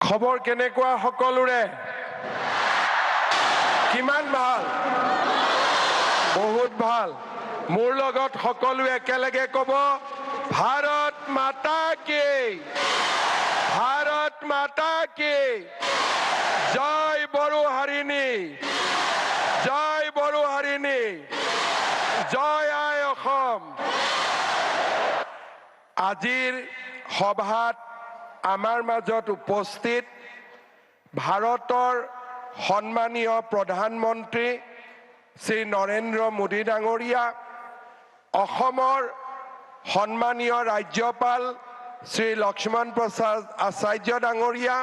খবৰ কেনেকুৱা সকলোৰে কিমান ভাল বহুত ভাল মোৰ লগত সকলোৱে একেলগে ক'ব ভাৰত মাতা কি জয় বড়োহাৰিণী জয় আই অসম আজিৰ সভাত আমাৰ মাজত উপস্থিত ভাৰতৰ সন্মানীয় প্ৰধানমন্ত্ৰী শ্ৰী নৰেন্দ্ৰ মোদী ডাঙৰীয়া অসমৰ সন্মানীয় ৰাজ্যপাল শ্ৰী লক্ষ্মণ প্ৰসাদ আচাৰ্য ডাঙৰীয়া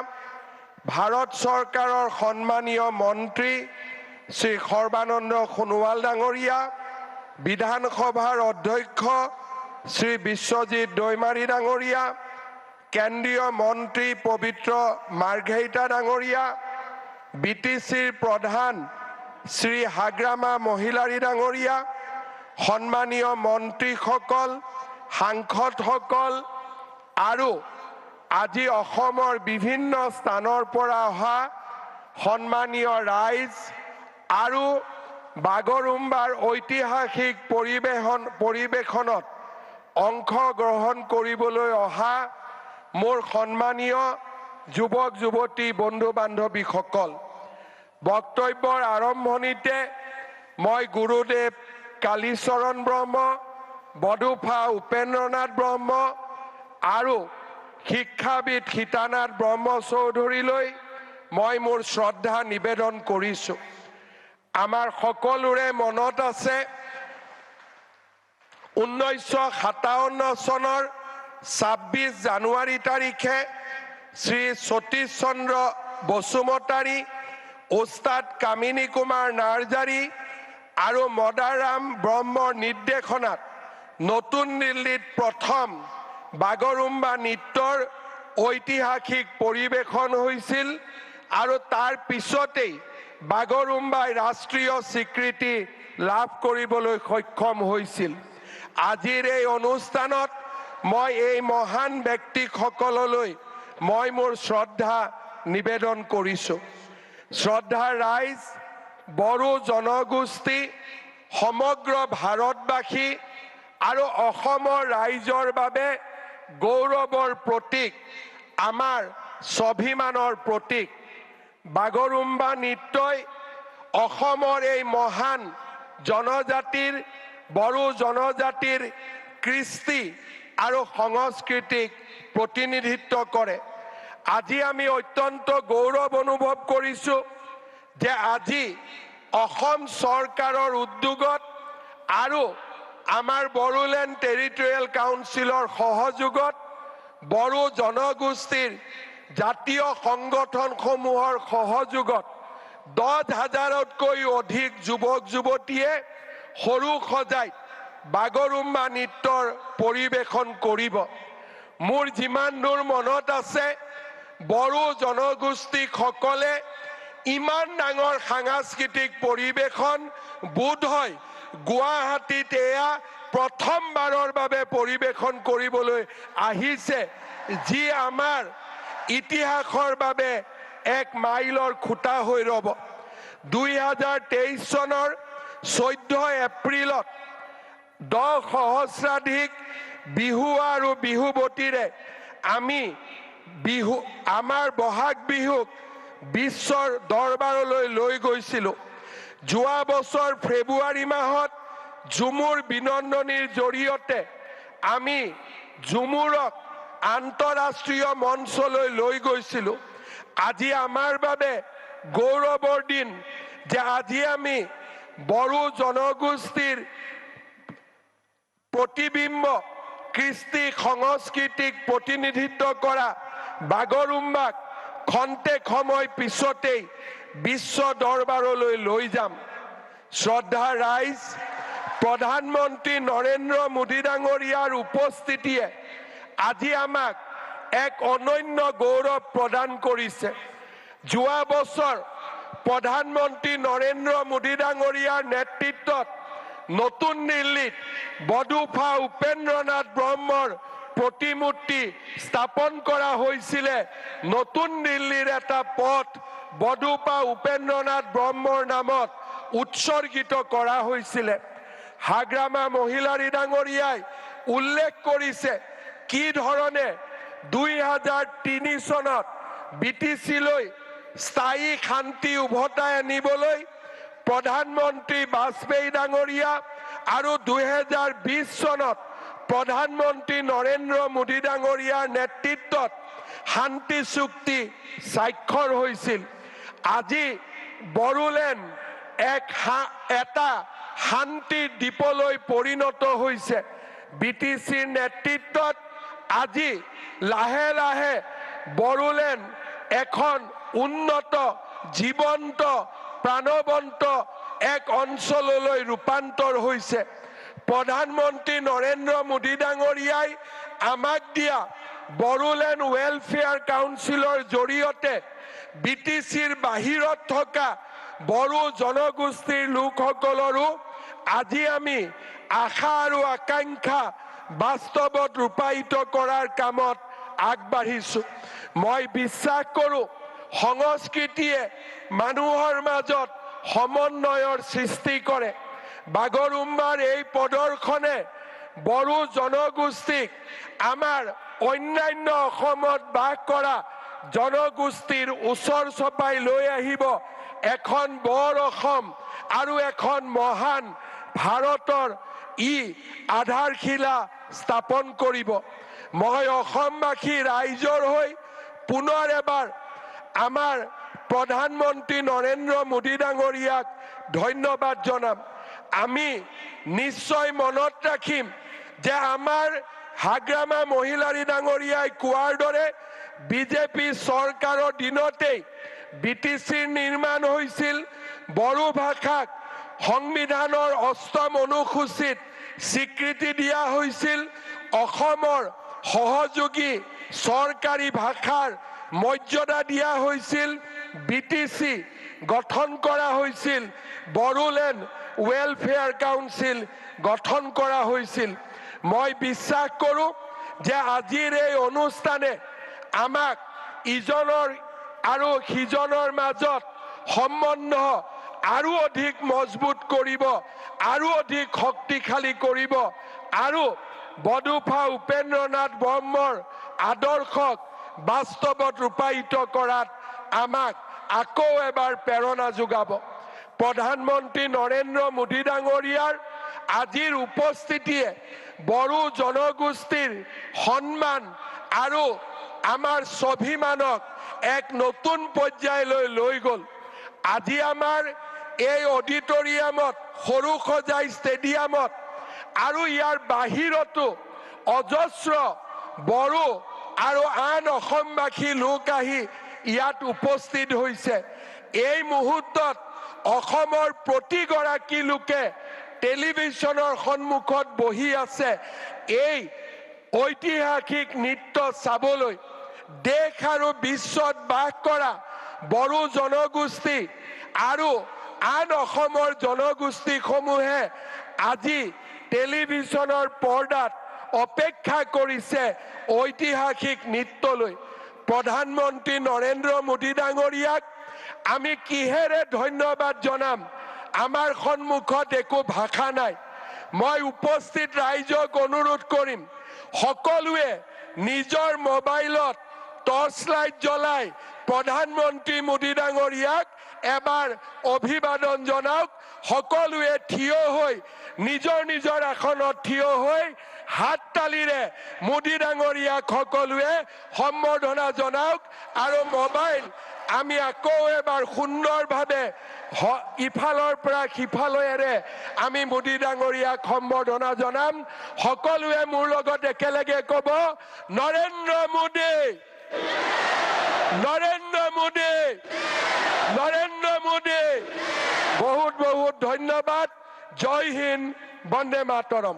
ভাৰত চৰকাৰৰ সন্মানীয় মন্ত্ৰী শ্ৰী সৰ্বানন্দ সোণোৱাল ডাঙৰীয়া বিধানসভাৰ অধ্যক্ষ শ্ৰী বিশ্বজিৎ দৈমাৰী ডাঙৰীয়া কেন্দ্ৰীয় মন্ত্ৰী পবিত্ৰ মাৰ্ঘেৰিটা ডাঙৰীয়া বিটিচিৰ প্ৰধান শ্ৰী হাগ্ৰামা মহিলাৰী ডাঙৰীয়া সন্মানীয় মন্ত্ৰীসকল সাংসদসকল আৰু আজি অসমৰ বিভিন্ন স্থানৰ পৰা অহা সন্মানীয় ৰাইজ আৰু বাগৰুম্বাৰ ঐতিহাসিক পৰিৱেশনত অংশগ্ৰহণ কৰিবলৈ অহা মোৰ সন্মানীয় যুৱক যুৱতী বন্ধু বান্ধৱীসকল বক্তব্যৰ আৰম্ভণিতে মই গুৰুদেৱ কালীচৰণ ব্ৰহ্ম বডুফা উপেন্দ্ৰনাথ ব্ৰহ্ম আৰু শিক্ষাবিদ সীতানাথ ব্ৰহ্ম চৌধুৰীলৈ মই মোৰ শ্ৰদ্ধা নিবেদন কৰিছোঁ আমাৰ সকলোৰে মনত আছে 1957 চনৰ 26 জানুৱাৰী তাৰিখে শ্ৰী সতীশ চন্দ্ৰ বসুমতাৰী ওস্তাদ কামিনী কুমাৰ নাৰ্জাৰী আৰু মদাৰাম ব্ৰহ্মৰ নিৰ্দেশনাত নতুন দিল্লীত প্ৰথম বাগৰুম্বা নৃত্যৰ ঐতিহাসিক পৰিৱেশন হৈছিল আৰু তাৰ পিছতেই বাগৰুম্বাই ৰাষ্ট্ৰীয় স্বীকৃতি লাভ কৰিবলৈ সক্ষম হৈছিল আজিৰ এই অনুষ্ঠানত মই এই মহান ব্যক্তিসকললৈ মই মোৰ শ্ৰদ্ধা নিবেদন কৰিছোঁ শ্ৰদ্ধাৰ ৰাইজ বড়ো জনগোষ্ঠী সমগ্ৰ ভাৰতবাসী আৰু অসমৰ ৰাইজৰ বাবে গৌৰৱৰ প্ৰতীক আমাৰ স্বাভিমানৰ প্ৰতীক বাগৰুম্বা নৃত্যই অসমৰ এই মহান জনজাতিৰ বড়ো জনজাতিৰ কৃষ্টি আৰু সংস্কৃতিক প্ৰতিনিধিত্ব কৰে আজি আমি অত্যন্ত গৌৰৱ অনুভৱ কৰিছোঁ যে আজি অসম চৰকাৰৰ উদ্যোগত আৰু আমাৰ বড়োলেণ্ড টেৰিটৰিয়েল কাউন্সিলৰ সহযোগত বড়ো জনগোষ্ঠীৰ জাতীয় সংগঠনসমূহৰ সহযোগত 10,000তকৈ অধিক যুৱক যুৱতীয়ে সৰু সজাইত বাগৰুম্বা নৃত্যৰ পৰিৱেশন কৰিব মোৰ যিমান দূৰ মনত আছে বড়ো জনগোষ্ঠীসকলে ইমান ডাঙৰ সাংস্কৃতিক পৰিৱেশন বোধহয় গুৱাহাটীত এয়া প্ৰথমবাৰৰ বাবে পৰিৱেশন কৰিবলৈ আহিছে যি আমাৰ ইতিহাসৰ বাবে এক মাইলৰ খুঁটা হৈ ৰব 2023 চনৰ 14 এপ্ৰিলত 10 সহস্ৰাধিক বিহু আৰু বিহুৱতীৰে আমি আমাৰ বহাগ বিহুক বিশ্বৰ দৰবাৰলৈ লৈ গৈছিলোঁ যোৱা বছৰ ফেব্ৰুৱাৰী মাহত ঝুমুৰ বিনন্দনীৰ জৰিয়তে আমি ঝুমুৰক আন্তঃৰাষ্ট্ৰীয় মঞ্চলৈ লৈ গৈছিলোঁ আজি আমাৰ বাবে গৌৰৱৰ দিন যে আজি আমি বড়ো জনগোষ্ঠীৰ প্ৰতিবিম্ব কৃষ্টি সংস্কৃতিক প্ৰতিনিধিত্ব কৰা বাগৰুম্বাক খন্তেক সময় পিছতেই বিশ্ব দৰবাৰলৈ লৈ যাম শ্ৰদ্ধা ৰাইজ প্ৰধানমন্ত্ৰী নৰেন্দ্ৰ মোদী ডাঙৰীয়াৰ উপস্থিতিয়ে আজি আমাক এক অনন্য গৌৰৱ প্ৰদান কৰিছে যোৱা বছৰ প্ৰধানমন্ত্ৰী নৰেন্দ্ৰ মোদী ডাঙৰীয়াৰ নেতৃত্বত নতুন দিল্লীত বডুফা উপেন্দ্ৰনাথ ব্ৰহ্মৰ প্ৰতিমূৰ্তি স্থাপন কৰা হৈছিলে নতুন দিল্লীৰ এটা পথ বডুপা উপেন্দ্ৰনাথ ব্ৰহ্মৰ নামত উৎসৰ্গিত কৰা হৈছিলে। হাগ্ৰামা মহিলাৰী ডাঙৰীয়াই উল্লেখ কৰিছে কি ধৰণে 2003 চনত BTC-লৈ স্থায়ী শান্তি উভতাই আনিবলৈ প্ৰধানমন্ত্ৰী বাজপেয়ী ডাঙৰীয়া আৰু 2020 চনত প্ৰধানমন্ত্ৰী নৰেন্দ্ৰ মোদী ডাঙৰীয়াৰ নেতৃত্বত শান্তি চুক্তি স্বাক্ষৰ হৈছিল। আজি বড়োলেণ্ড এটা শান্তি দ্বীপলৈ পৰিণত হৈছে। BTCৰ নেতৃত্বত আজি লাহে লাহে বড়োলেণ্ড এখন উন্নত জীৱন্ত প্ৰাণৱন্ত এক অঞ্চললৈ ৰূপান্তৰ হৈছে। প্ৰধানমন্ত্ৰী নৰেন্দ্ৰ মোদী ডাঙৰীয়াই আমাক দিয়া বড়োলেণ্ড ৱেলফেয়াৰ কাউন্সিলৰ জৰিয়তে BTCৰ বাহিৰত থকা বড়ো জনগোষ্ঠীৰ লোকসকলৰো আজি আমি আশা আৰু আকাংক্ষা বাস্তৱত ৰূপায়িত কৰাৰ কামত আগবাঢ়িছো। মই বিশ্বাস কৰোঁ সংস্কৃতিয়ে মানুহৰ মাজত সমন্বয়ৰ সৃষ্টি কৰে। বাগৰুম্বাৰ এই প্ৰদৰ্শনে বড়ো জনগোষ্ঠীক আমাৰ অন্যান্য অসমত বাস কৰা জনগোষ্ঠীৰ ওচৰ চপাই লৈ আহিব এখন বৰ অসম আৰু এখন মহান ভাৰতৰ আধাৰশিলা স্থাপন কৰিব। মই অসমবাসী ৰাইজৰ হৈ পুনৰ এবাৰ আমাৰ প্ৰধানমন্ত্ৰী নৰেন্দ্ৰ মোদী ডাঙৰীয়াক ধন্যবাদ জনাম। আমি নিশ্চয় মনত ৰাখিম যে আমাৰ হাগ্ৰামা মহিলাৰী ডাঙৰীয়াই কোৱাৰ দৰে বিজেপি চৰকাৰৰ দিনতেই BTCৰ নিৰ্মাণ হৈছিল। বড়ো ভাষাক সংবিধানৰ 8ম অনুসূচীত স্বীকৃতি দিয়া হৈছিল। অসমৰ সহযোগী চৰকাৰী ভাষাৰ মৰ্যাদা দিয়া হৈছিল। BTC গঠন কৰা হৈছিল। বড়োলেণ্ড ৱেলফেয়াৰ কাউন্সিল গঠন কৰা হৈছিল। মই বিশ্বাস কৰোঁ যে আজিৰ এই অনুষ্ঠানে আমাক ইজনৰ আৰু সিজনৰ মাজত সম্বন্ধ আৰু অধিক মজবুত কৰিব, আৰু অধিক শক্তিশালী কৰিব, আৰু বডুপা উপেন্দ্ৰনাথ ব্ৰহ্মৰ আদৰ্শক বাস্তৱত ৰূপায়িত কৰাত আমাক আকৌ এবাৰ প্ৰেৰণা যোগাব। প্ৰধানমন্ত্ৰী নৰেন্দ্ৰ মোদী ডাঙৰীয়াৰ আজিৰ উপস্থিতিয়ে বড়ো জনগোষ্ঠীৰ সন্মান আৰু আমাৰ স্বাভিমানক এক নতুন পৰ্যায়লৈ লৈ গ'ল। আজি আমাৰ এই অডিটৰিয়ামত, সৰুসজাই ষ্টেডিয়ামত আৰু ইয়াৰ বাহিৰতো অজস্ৰ বড়ো আৰু আন অসমবাসী লোক আহি ইয়াত উপস্থিত হৈছে। এই মুহূৰ্তত অসমৰ প্ৰতিগৰাকী লোকে টেলিভিছনৰ সন্মুখত বহি আছে এই ঐতিহাসিক নৃত্য চাবলৈ। দেশ আৰু বিশ্বত বাস কৰা বড়ো জনগোষ্ঠী আৰু আন অসমৰ জনগোষ্ঠীসমূহে আজি টেলিভিছনৰ পৰ্দাত অপেক্ষা কৰিছে ঐতিহাসিক নৃত্যলৈ। প্ৰধানমন্ত্ৰী নৰেন্দ্ৰ মোদী ডাঙৰীয়াক আমি কিহেৰে ধন্যবাদ জনাম? আমাৰ সন্মুখত একো ভাষা নাই। মই উপস্থিত ৰাইজক অনুৰোধ কৰিম, সকলোৱে নিজৰ মোবাইলত টৰ্চ লাইট জ্বলাই প্ৰধানমন্ত্ৰী মোদী ডাঙৰীয়াক এবাৰ অভিবাদন জনাওক। সকলোৱে থিয় হৈ নিজৰ নিজৰ আসনত থিয় হৈ হাত তালিৰে মোদী ডাঙৰীয়াক সকলোৱে সম্বৰ্ধনা জনাওক। আৰু মোবাইল আমি আকৌ এবাৰ সুন্দৰভাৱে ইফালৰ পৰা সিফালেৰে আমি মোদী ডাঙৰীয়াক সম্বৰ্ধনা জনাম। সকলোৱে মোৰ লগত একেলগে ক'ব, নৰেন্দ্ৰ মোদী, নৰেন্দ্ৰ মোদী, নৰেন্দ্ৰ মোদী। বহুত বহুত ধন্যবাদ। জয় হিন্দ, বন্দে মাতৰম।